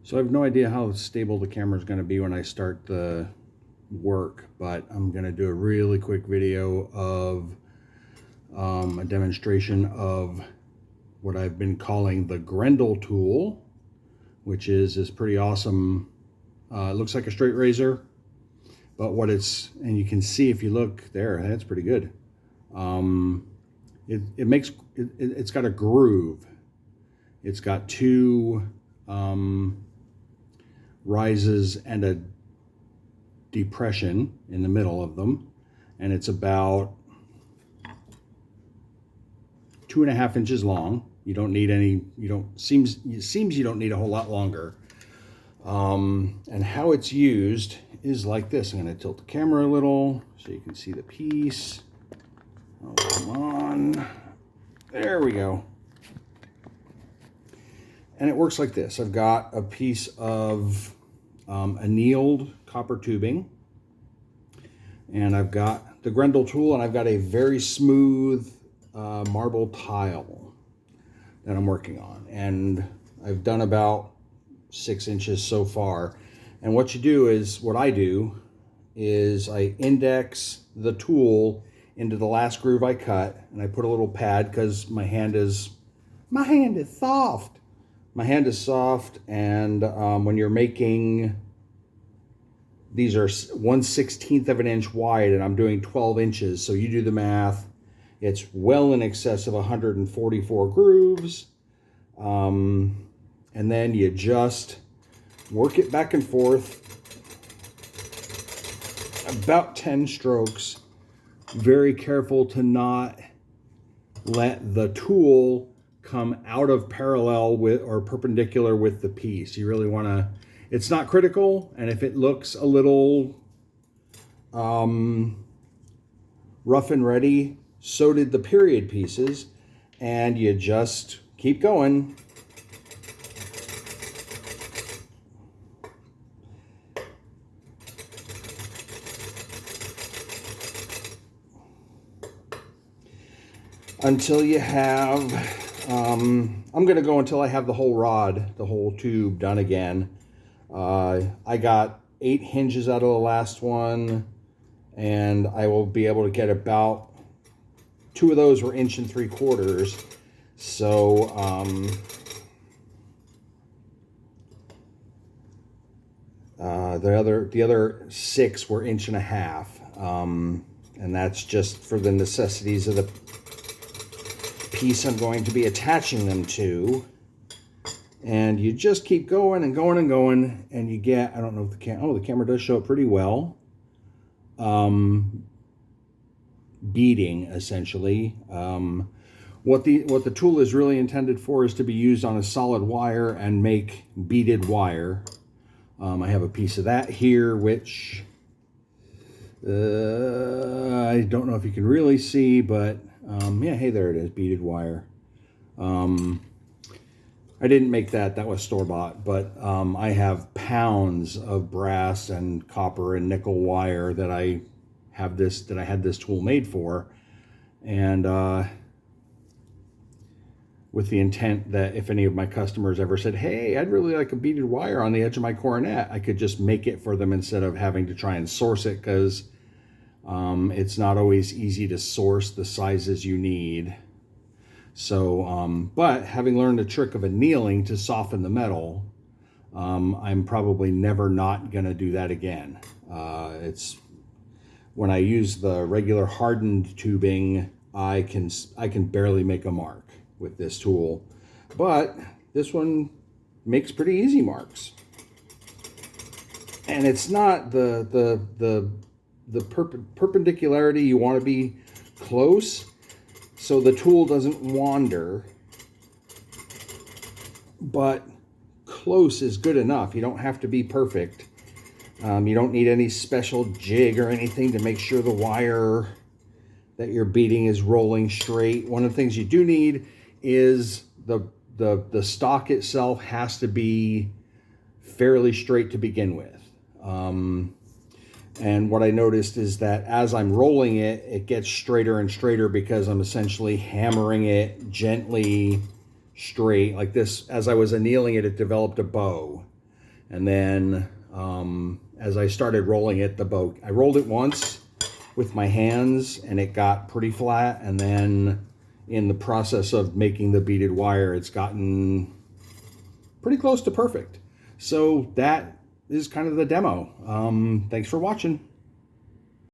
So I have no idea how stable the camera is going to be when I start the work, but I'm going to do a really quick video of a demonstration of what I've been calling the Grendel tool, which is this pretty awesome, it looks like a straight razor, but what it's, and you can see if you look there, that's pretty good. It's got a groove. It's got two rises and a depression in the middle of them, and it's about 2.5 inches long. You don't need any, it seems you don't need a whole lot longer. And how it's used is like this. I'm going to tilt the camera a little so you can see the piece. Oh, come on. There we go. And it works like this. I've got a piece of annealed copper tubing, and I've got the Grendel tool, and I've got a very smooth marble tile that I'm working on. And I've done about 6 inches so far. And what you do is, what I do is I index the tool into the last groove I cut, and I put a little pad because my hand is soft. My hand is soft, and when you're making, these are 1/16 of an inch wide, and I'm doing 12 inches. So you do the math. It's well in excess of 144 grooves. And then you just work it back and forth, about 10 strokes. Very careful to not let the tool come out of parallel with or perpendicular with the piece. You really want to, it's not critical, and if it looks a little rough and ready, so did the period pieces, and you just keep going. Until you have, I'm going to go until I have the whole rod, the whole tube done again. I got 8 hinges out of the last one, and I will be able to get about 2 of those were 1 3/4 inches. So, the other 6 were 1.5 inches. And that's just for the necessities of the piece I'm going to be attaching them to. And you just keep going and going and going, and you get, I don't know if the camera does show it pretty well. Beading, essentially. What the tool is really intended for is to be used on a solid wire and make beaded wire. I have a piece of that here, which I don't know if you can really see, but yeah, hey, there it is, beaded wire. I didn't make that, that was store-bought, but I have pounds of brass and copper and nickel wire that I had this tool made for, and with the intent that if any of my customers ever said, hey, I'd really like a beaded wire on the edge of my coronet, I could just make it for them instead of having to try and source it, because it's not always easy to source the sizes you need. So, but having learned the trick of annealing to soften the metal, I'm probably never not going to do that again. It's when I use the regular hardened tubing, I can barely make a mark with this tool, but this one makes pretty easy marks. And it's not the perpendicularity. You want to be close so the tool doesn't wander, but close is good enough. You don't have to be perfect. You don't need any special jig or anything to make sure the wire that you're beading is rolling straight. One of the things you do need is the stock itself has to be fairly straight to begin with. And what I noticed is that as I'm rolling it, it gets straighter and straighter because I'm essentially hammering it gently straight like this. As I was annealing it, it developed a bow. And then as I started rolling it, I rolled it once with my hands and it got pretty flat. And then in the process of making the beaded wire, it's gotten pretty close to perfect. So that is kind of the demo. Thanks for watching.